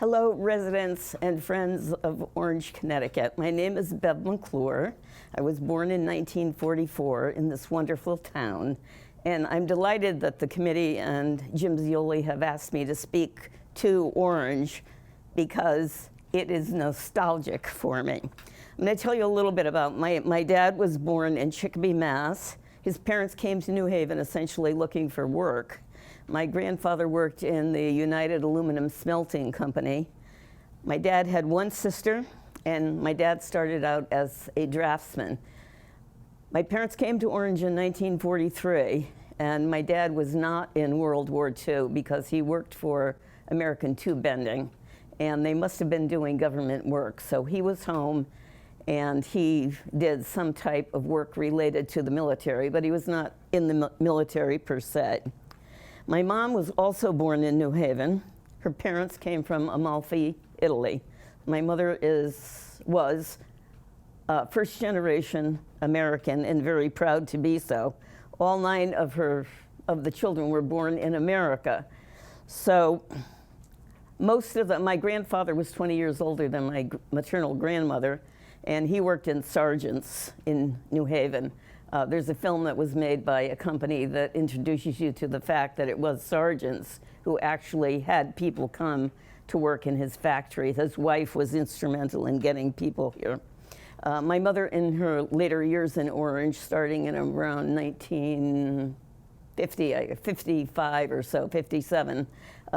Hello, residents and friends of Orange, Connecticut. My name is Bev McClure. I was born in 1944 in this wonderful town, and I'm delighted that the committee and Jim Zioli have asked me to speak to Orange because it is nostalgic for me. I'm going to tell you a little bit about my dad was born in Chicopee, Mass. His parents came to New Haven essentially looking for work. My grandfather worked in the United Aluminum Smelting Company. My dad had one sister, and my dad started out as a draftsman. My parents came to Orange in 1943, and my dad was not in World War II because he worked for American Tube Bending, and they must have been doing government work. So he was home, and he did some type of work related to the military, but he was not in the military per se. My mom was also born in New Haven. Her parents came from Amalfi, Italy. My mother was first generation American and very proud to be so. All 9 of the children were born in America. So most of them, my grandfather was 20 years older than my maternal grandmother, and he worked in Sargent's in New Haven. There's a film that was made by a company that introduces you to the fact that it was Sargent's who actually had people come to work in his factory. His wife was instrumental in getting people here. My mother, in her later years in Orange, starting in around 1950, 55 or so, 57,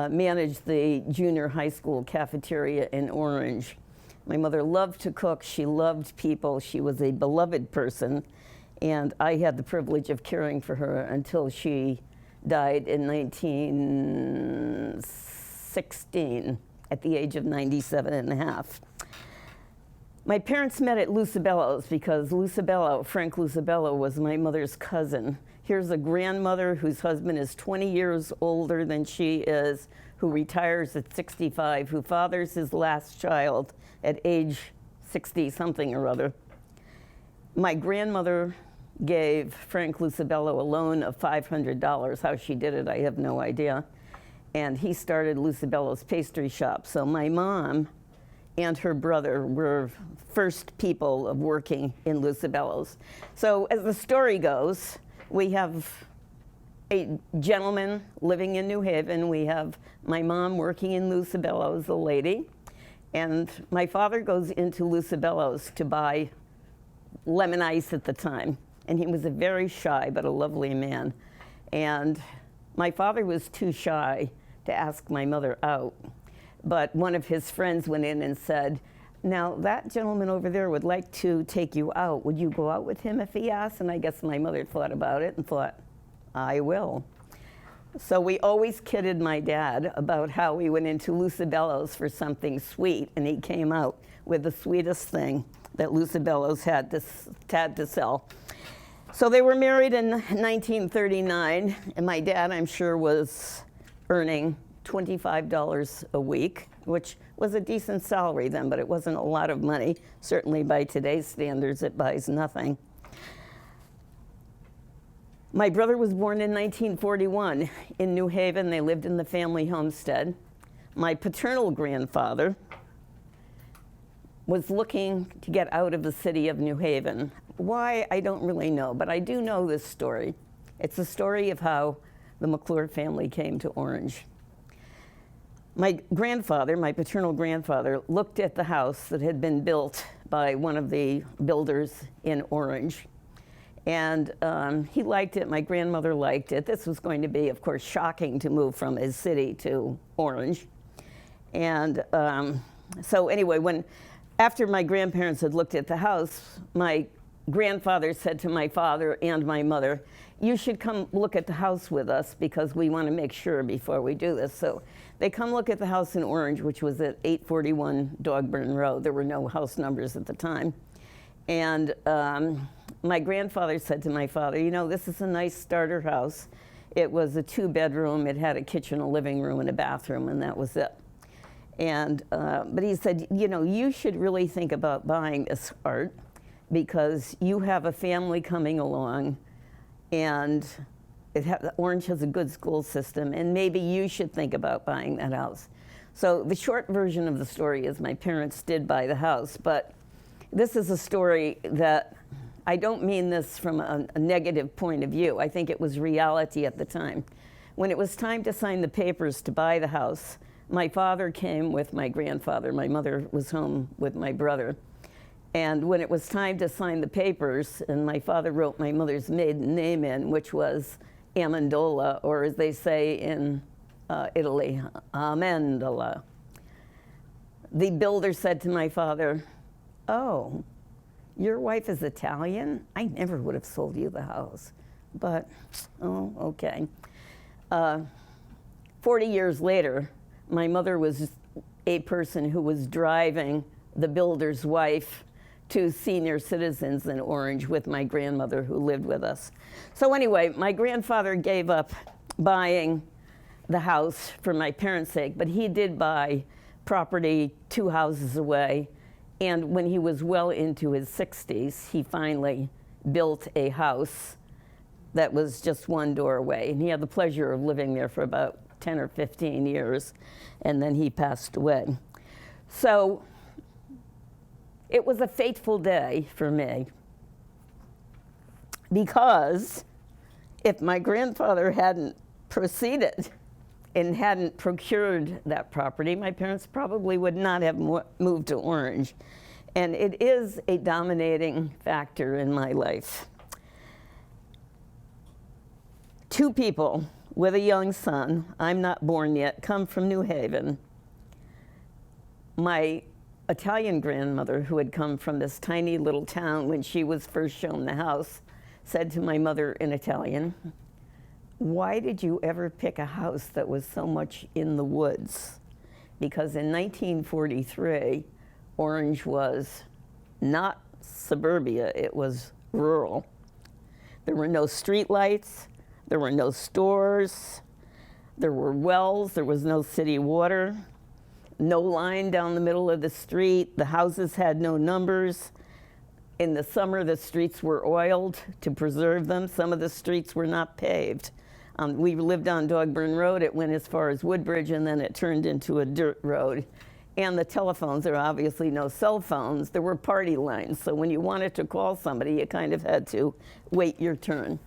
managed the junior high school cafeteria in Orange. My mother loved to cook. She loved people. She was a beloved person. And I had the privilege of caring for her until she died in 1916 at the age of 97 and a half. My parents met at Lucibello's because Frank Lucibello was my mother's cousin. Here's a grandmother whose husband is 20 years older than she is, who retires at 65, who fathers his last child at age 60-something or other. My grandmother gave Frank Lucibello a loan of $500. How she did it, I have no idea. And he started Lucibello's pastry shop. So my mom and her brother were first people of working in Lucibello's. So as the story goes, we have a gentleman living in New Haven. We have my mom working in Lucibello's, a lady. And my father goes into Lucibello's to buy lemon ice at the time. And he was a very shy but a lovely man. And my father was too shy to ask my mother out. But one of his friends went in and said, "Now that gentleman over there would like to take you out. Would you go out with him if he asks?" And I guess my mother thought about it and thought, "I will." So we always kidded my dad about how we went into Lucibello's for something sweet, and he came out with the sweetest thing that Lucibello's had to sell. So they were married in 1939, and my dad, I'm sure, was earning $25 a week, which was a decent salary then, but it wasn't a lot of money. Certainly by today's standards, it buys nothing. My brother was born in 1941 in New Haven. They lived in the family homestead. My paternal grandfather was looking to get out of the city of New Haven. Why, I don't really know, but I do know this story. It's the story of how the McClure family came to Orange. My grandfather, my paternal grandfather, looked at the house that had been built by one of the builders in Orange, and he liked it. My grandmother liked it. This was going to be, of course, shocking to move from his city to Orange. And so anyway, after my grandparents had looked at the house, my grandfather said to my father and my mother, "You should come look at the house with us because we want to make sure before we do this." So they come look at the house in Orange, which was at 841 Dogburn Road. There were no house numbers at the time. And my grandfather said to my father, "You know, this is a nice starter house." It was a 2-bedroom. It had a kitchen, a living room, and a bathroom, and that was it. And but he said, "You know, you should really think about buying this, Art, because you have a family coming along, and Orange has a good school system, and maybe you should think about buying that house." So the short version of the story is my parents did buy the house, but this is a story that I don't mean this from a negative point of view. I think it was reality at the time. When it was time to sign the papers to buy the house, my father came with my grandfather. My mother was home with my brother. And when it was time to sign the papers, and my father wrote my mother's maiden name in, which was Amendola, or as they say in Italy, Amendola. The builder said to my father, "Oh, your wife is Italian? I never would have sold you the house." But, oh, okay. 40 years later, my mother was a person who was driving the builder's wife to senior citizens in Orange with my grandmother who lived with us. So anyway, my grandfather gave up buying the house for my parents' sake, but he did buy property 2 houses away. And when he was well into his 60s, he finally built a house that was just 1 door away. And he had the pleasure of living there for about 10 or 15 years, and then he passed away. So it was a fateful day for me, because if my grandfather hadn't proceeded and hadn't procured that property, my parents probably would not have moved to Orange. And it is a dominating factor in my life. 2 people with a young son, I'm not born yet, come from New Haven. My Italian grandmother, who had come from this tiny little town when she was first shown the house, said to my mother in Italian, "Why did you ever pick a house that was so much in the woods?" Because in 1943, Orange was not suburbia, it was rural. There were no street lights, there were no stores, there were wells, there was no city water, no line down the middle of the street, the houses had no numbers. In the summer, the streets were oiled to preserve them. Some of the streets were not paved. We lived on Dogburn Road. It went as far as Woodbridge, and then it turned into a dirt road. And the telephones, there were obviously no cell phones. There were party lines. So when you wanted to call somebody, you kind of had to wait your turn.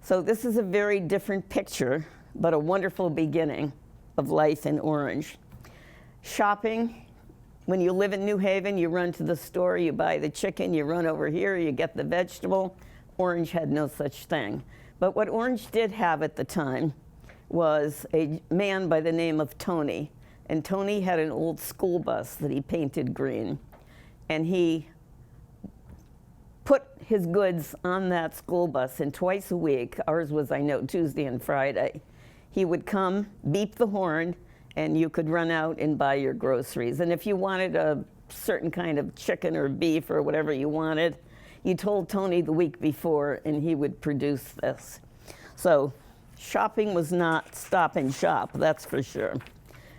So this is a very different picture, but a wonderful beginning of life in Orange. Shopping. When you live in New Haven, you run to the store, you buy the chicken, you run over here, you get the vegetable. Orange had no such thing. But what Orange did have at the time was a man by the name of Tony. And Tony had an old school bus that he painted green. And he put his goods on that school bus, and twice a week, ours was, I know, Tuesday and Friday, he would come, beep the horn, and you could run out and buy your groceries. And if you wanted a certain kind of chicken or beef or whatever you wanted, you told Tony the week before, and he would produce this. So shopping was not stop and shop, that's for sure.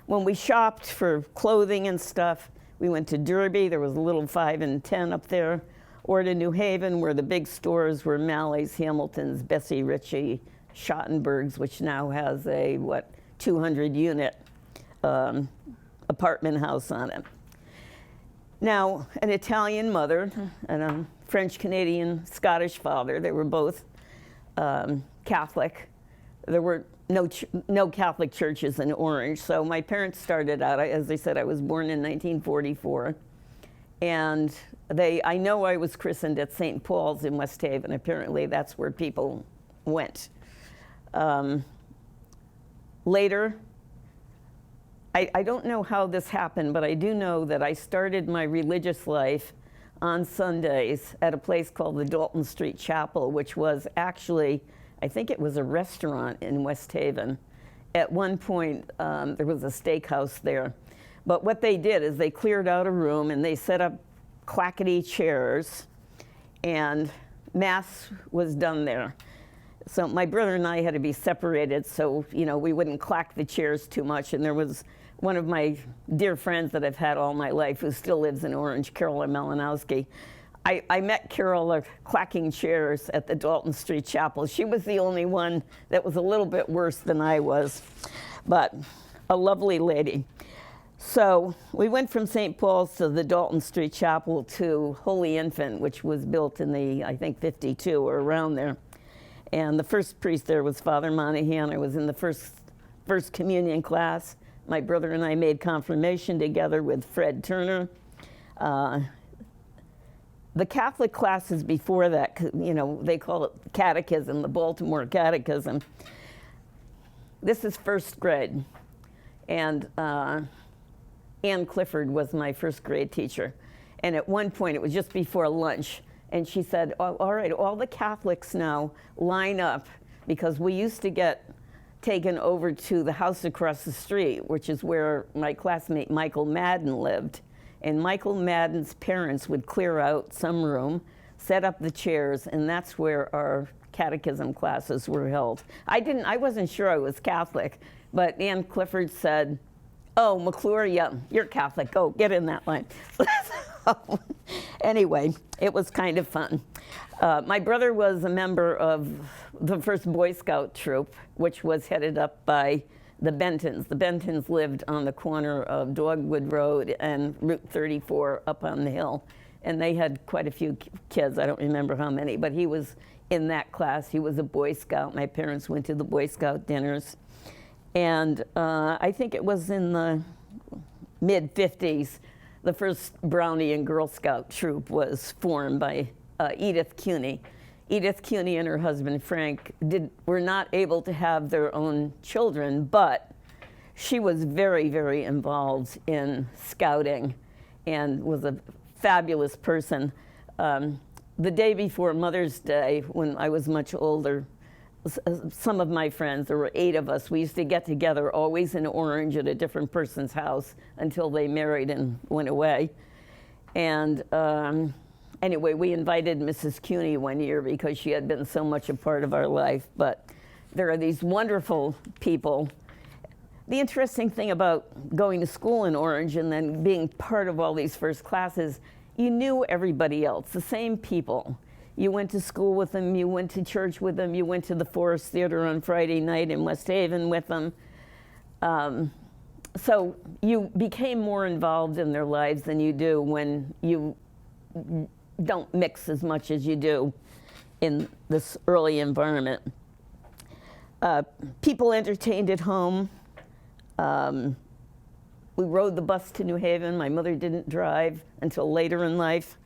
When we shopped for clothing and stuff, we went to Derby. There was a little 5 and 10 up there. Or to New Haven, where the big stores were Mally's, Hamilton's, Bessie Ritchie, Schottenberg's, which now has a, 200-unit apartment house on it. Now, an Italian mother and a French-Canadian Scottish father, they were both Catholic. There were no Catholic churches in Orange, so my parents started out, as I said, I was born in 1944, and I know I was christened at St. Paul's in West Haven. Apparently that's where people went. Later, I don't know how this happened, but I do know that I started my religious life on Sundays at a place called the Dalton Street Chapel, which was actually, I think it was a restaurant in West Haven. At one point, there was a steakhouse there. But what they did is they cleared out a room and they set up clackety chairs, and Mass was done there. So my brother and I had to be separated so, we wouldn't clack the chairs too much. And there was one of my dear friends that I've had all my life who still lives in Orange, Carol Melanowski. I met Carol clacking chairs at the Dalton Street Chapel. She was the only one that was a little bit worse than I was, but a lovely lady. So we went from St. Paul's to the Dalton Street Chapel to Holy Infant, which was built in the, I think, 52 or around there. And the first priest there was Father Monahan. I was in the first communion class. My brother and I made confirmation together with Fred Turner. The Catholic classes before that, you know, they call it catechism, the Baltimore Catechism. This is first grade. And Ann Clifford was my first grade teacher. And at one point, it was just before lunch, and she said, all right, all the Catholics now line up, because we used to get taken over to the house across the street, which is where my classmate Michael Madden lived. And Michael Madden's parents would clear out some room, set up the chairs, and that's where our catechism classes were held. I wasn't sure I was Catholic, but Ann Clifford said, oh, McClure, yeah, you're Catholic, go, get in that line. So, anyway, it was kind of fun. My brother was a member of the first Boy Scout troop, which was headed up by the Bentons. The Bentons lived on the corner of Dogwood Road and Route 34 up on the hill. And they had quite a few kids, I don't remember how many, but he was in that class. He was a Boy Scout. My parents went to the Boy Scout dinners. And I think it was in the mid-50s, the first Brownie and Girl Scout troop was formed by Edith Cuney. Edith Cuney and her husband Frank were not able to have their own children, but she was very, very involved in scouting and was a fabulous person. The day before Mother's Day, when I was much older, some of my friends, there were 8 of us, we used to get together always in Orange at a different person's house until they married and went away. And anyway, we invited Mrs. Cuney one year because she had been so much a part of our life. But there are these wonderful people. The interesting thing about going to school in Orange and then being part of all these first classes, you knew everybody else, the same people. You went to school with them, you went to church with them, you went to the Forest Theater on Friday night in West Haven with them. So you became more involved in their lives than you do when you don't mix as much as you do in this early environment. People entertained at home. We rode the bus to New Haven. My mother didn't drive until later in life.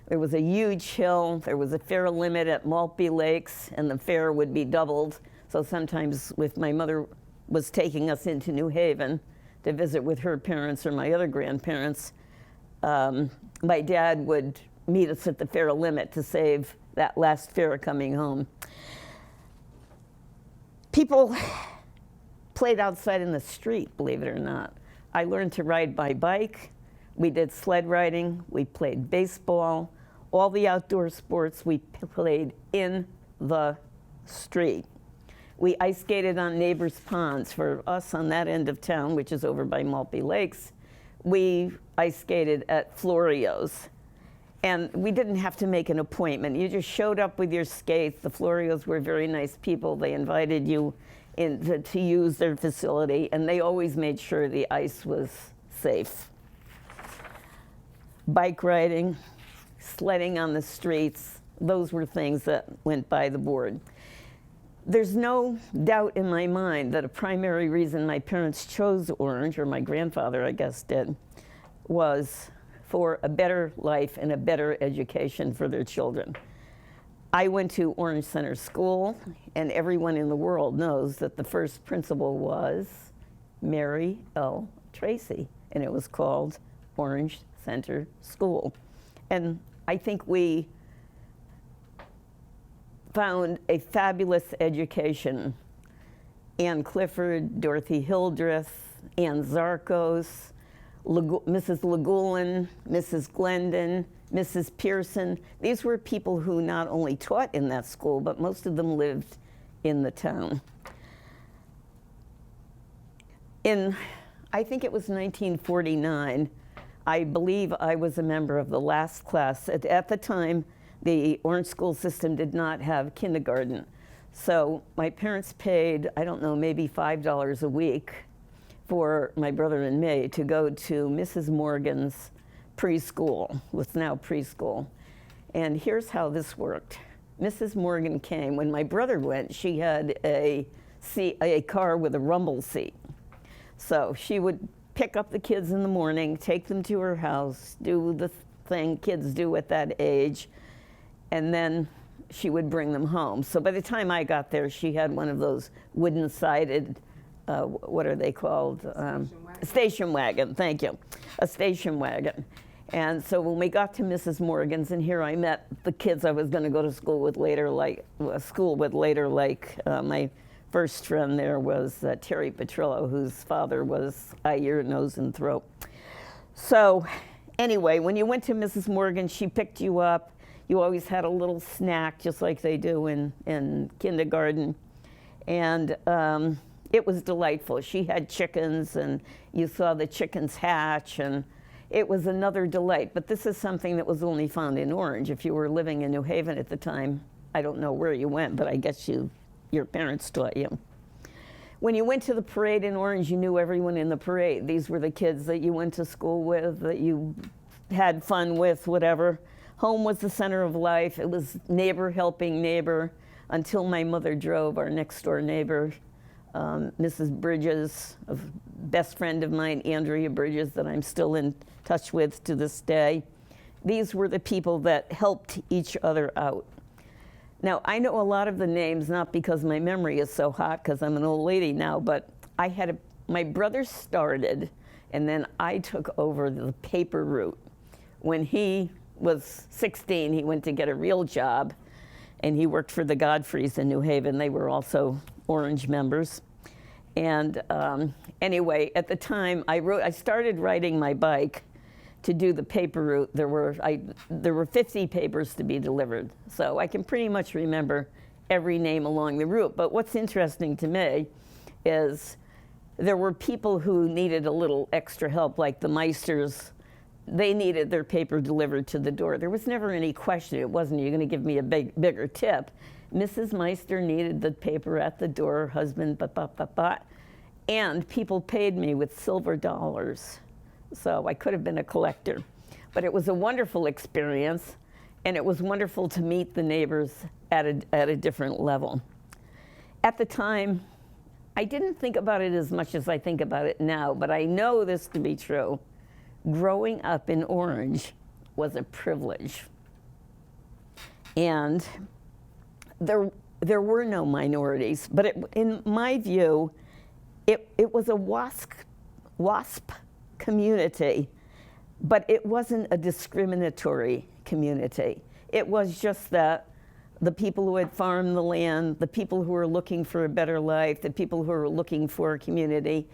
There was a huge hill. There was a fare limit at Maltby Lakes, and the fare would be doubled. So sometimes if my mother was taking us into New Haven to visit with her parents or my other grandparents, my dad would meet us at the fare limit to save that last fare coming home. People played outside in the street, believe it or not. I learned to ride my bike. We did sled riding. We played baseball. All the outdoor sports we played in the street. We ice skated on neighbors' ponds. For us on that end of town, which is over by Maltby Lakes, we ice skated at Florio's. And we didn't have to make an appointment. You just showed up with your skates. The Florios were very nice people. They invited you in to use their facility, and they always made sure the ice was safe. Bike riding, sledding on the streets, those were things that went by the board. There's no doubt in my mind that a primary reason my parents chose Orange, or my grandfather, I guess, did, was for a better life and a better education for their children. I went to Orange Center School, and everyone in the world knows that the first principal was Mary L. Tracy, and it was called Orange Center School. And I think we found a fabulous education. Ann Clifford, Dorothy Hildreth, Ann Zarkos, Mrs. Legulin, Mrs. Glendon, Mrs. Pearson. These were people who not only taught in that school, but most of them lived in the town. In, I think it was 1949, I believe I was a member of the last class. At the time, the Orange school system did not have kindergarten. So my parents paid, I don't know, maybe $5 a week for my brother and me to go to Mrs. Morgan's preschool, what's now preschool. And here's how this worked. Mrs. Morgan came. When my brother went, she had a car with a rumble seat. So she would pick up the kids in the morning, take them to her house, do the thing kids do at that age, and then she would bring them home. So by the time I got there, she had one of those wooden-sided, what are they called? Station wagon, thank you. A station wagon. And so when we got to Mrs. Morgan's, and here I met the kids I was going to go to school with later, like my first friend there was Terry Petrillo, whose father was eye, ear, nose, and throat. So anyway, when you went to Mrs. Morgan, she picked you up. You always had a little snack, just like they do in kindergarten. And it was delightful. She had chickens, and you saw the chickens hatch, and it was another delight. But this is something that was only found in Orange. If you were living in New Haven at the time, I don't know where you went, but I guess your parents taught you. When you went to the parade in Orange, you knew everyone in the parade. These were the kids that you went to school with, that you had fun with, whatever. Home was the center of life. It was neighbor helping neighbor, until my mother drove our next door neighbor, Mrs. Bridges, a best friend of mine, Andrea Bridges, that I'm still in touch with to this day. These were the people that helped each other out. Now, I know a lot of the names, not because my memory is so hot, because I'm an old lady now, but my brother started, and then I took over the paper route. When he was 16, he went to get a real job, and he worked for the Godfreys in New Haven. They were also Orange members. And anyway, at the time, I started riding my bike to do the paper route. There were 50 papers to be delivered. So I can pretty much remember every name along the route. But what's interesting to me is there were people who needed a little extra help, like the Meisters. They needed their paper delivered to the door. There was never any question. It wasn't, you're going to give me a bigger tip. Mrs. Meister needed the paper at the door, her husband, and people paid me with silver dollars. So I could have been a collector. But it was a wonderful experience, and it was wonderful to meet the neighbors at a different level. At the time, I didn't think about it as much as I think about it now, but I know this to be true. Growing up in Orange was a privilege. And there were no minorities, but in my view, it was a WASP community, but it wasn't a discriminatory community. It was just that the people who had farmed the land, the people who were looking for a better life, the people who were looking for a community,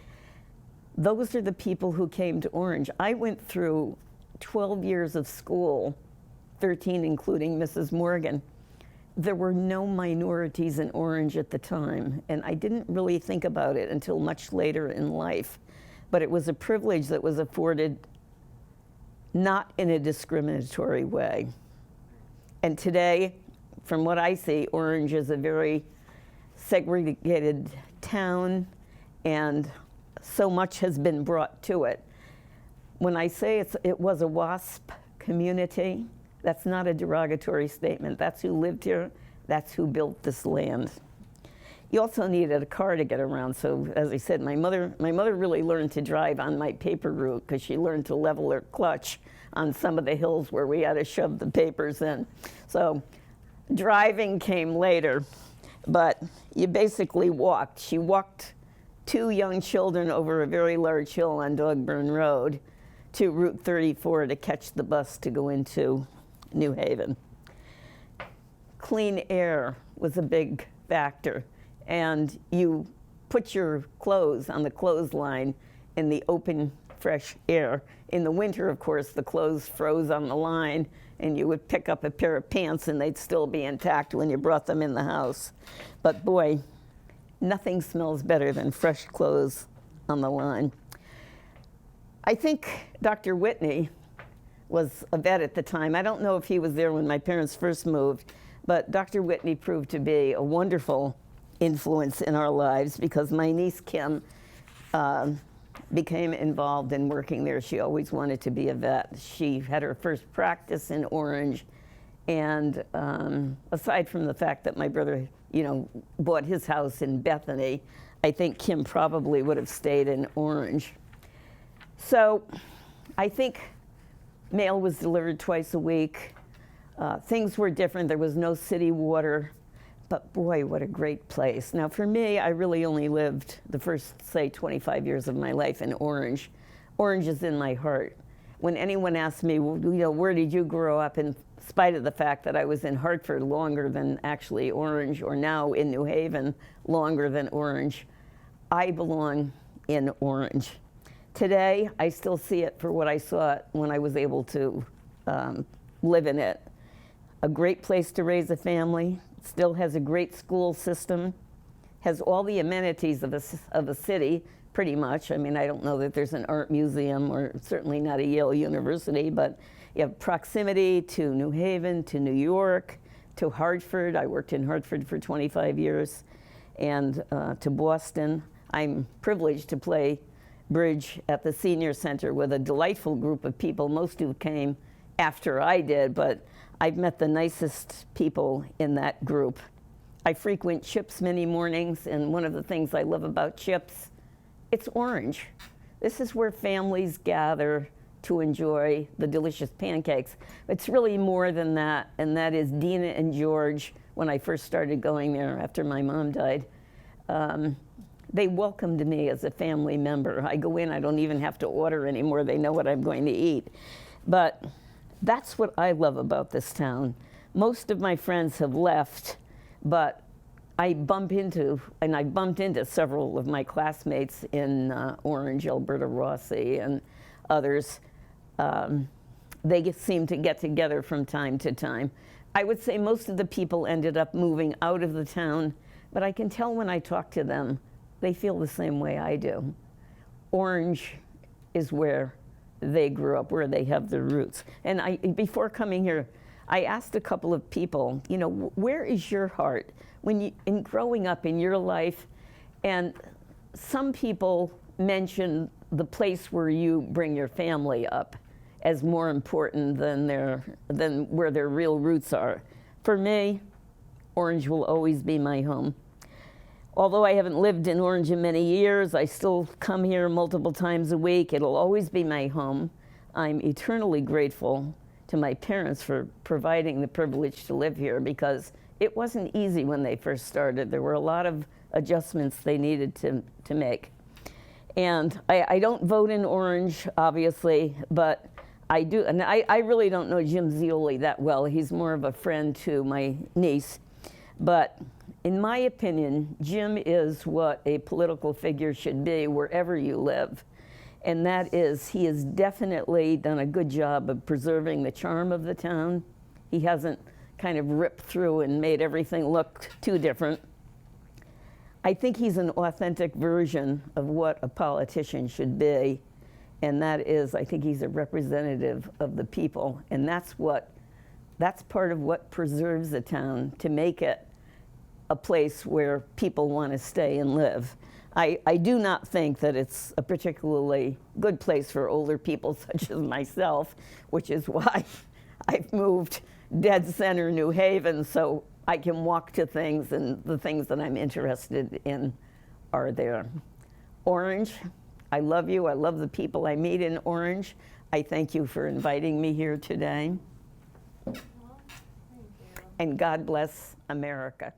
those are the people who came to Orange. I went through 12 years of school, 13 including Mrs. Morgan. There were no minorities in Orange at the time, and I didn't really think about it until much later in life. But it was a privilege that was afforded not in a discriminatory way. And today, from what I see, Orange is a very segregated town, and so much has been brought to it. When I say it was a WASP community, that's not a derogatory statement. That's who lived here. That's who built this land. You also needed a car to get around. So as I said, my mother really learned to drive on my paper route because she learned to level her clutch on some of the hills where we had to shove the papers in. So driving came later, but you basically walked. She walked 2 young children over a very large hill on Dogburn Road to Route 34 to catch the bus to go into New Haven. Clean air was a big factor, and you put your clothes on the clothesline in the open, fresh air. In the winter, of course, the clothes froze on the line, and you would pick up a pair of pants and they'd still be intact when you brought them in the house. But boy, nothing smells better than fresh clothes on the line. I think Dr. Whitney was a vet at the time. I don't know if he was there when my parents first moved, but Dr. Whitney proved to be a wonderful influence in our lives because my niece Kim became involved in working there. She always wanted to be a vet. She had her first practice in Orange, and aside from the fact that my brother, bought his house in Bethany, I think Kim probably would have stayed in Orange. So I think mail was delivered twice a week. Things were different. There was no city water. But boy, what a great place. Now for me, I really only lived the first, say, 25 years of my life in Orange. Orange is in my heart. When anyone asks me, where did you grow up, in spite of the fact that I was in Hartford longer than actually Orange, or now in New Haven longer than Orange, I belong in Orange. Today, I still see it for what I saw it when I was able to live in it. A great place to raise a family, still has a great school system, has all the amenities of a city, pretty much. I mean, I don't know that there's an art museum, or certainly not a Yale University, but you have proximity to New Haven, to New York, to Hartford. I worked in Hartford for 25 years, and to Boston. I'm privileged to play bridge at the Senior Center with a delightful group of people, most who came after I did, but I've met the nicest people in that group. I frequent Chips many mornings, and one of the things I love about Chips, it's Orange. This is where families gather to enjoy the delicious pancakes. It's really more than that, and that is Dina and George, when I first started going there after my mom died. They welcomed me as a family member. I go in, I don't even have to order anymore. They know what I'm going to eat. But that's what I love about this town. Most of my friends have left, but I've bumped into several of my classmates in Orange, Alberta Rossi and others. They seem to get together from time to time. I would say most of the people ended up moving out of the town, but I can tell when I talk to them, they feel the same way I do. Orange is where they grew up, where they have their roots. And before coming here, I asked a couple of people, where is your heart in growing up in your life? And some people mention the place where you bring your family up as more important than where their real roots are. For me, Orange will always be my home. Although I haven't lived in Orange in many years, I still come here multiple times a week. It'll always be my home. I'm eternally grateful to my parents for providing the privilege to live here, because it wasn't easy when they first started. There were a lot of adjustments they needed to make. And I don't vote in Orange, obviously, but I do. And I really don't know Jim Zioli that well. He's more of a friend to my niece. But in my opinion, Jim is what a political figure should be wherever you live. And that is, he has definitely done a good job of preserving the charm of the town. He hasn't kind of ripped through and made everything look too different. I think he's an authentic version of what a politician should be. And that is, I think he's a representative of the people. And that's part of what preserves the town, to make it a place where people want to stay and live. I do not think that it's a particularly good place for older people such as myself, which is why I've moved dead center New Haven, so I can walk to things, and the things that I'm interested in are there. Orange, I love you. I love the people I meet in Orange. I thank you for inviting me here today. Well, thank you. And God bless America.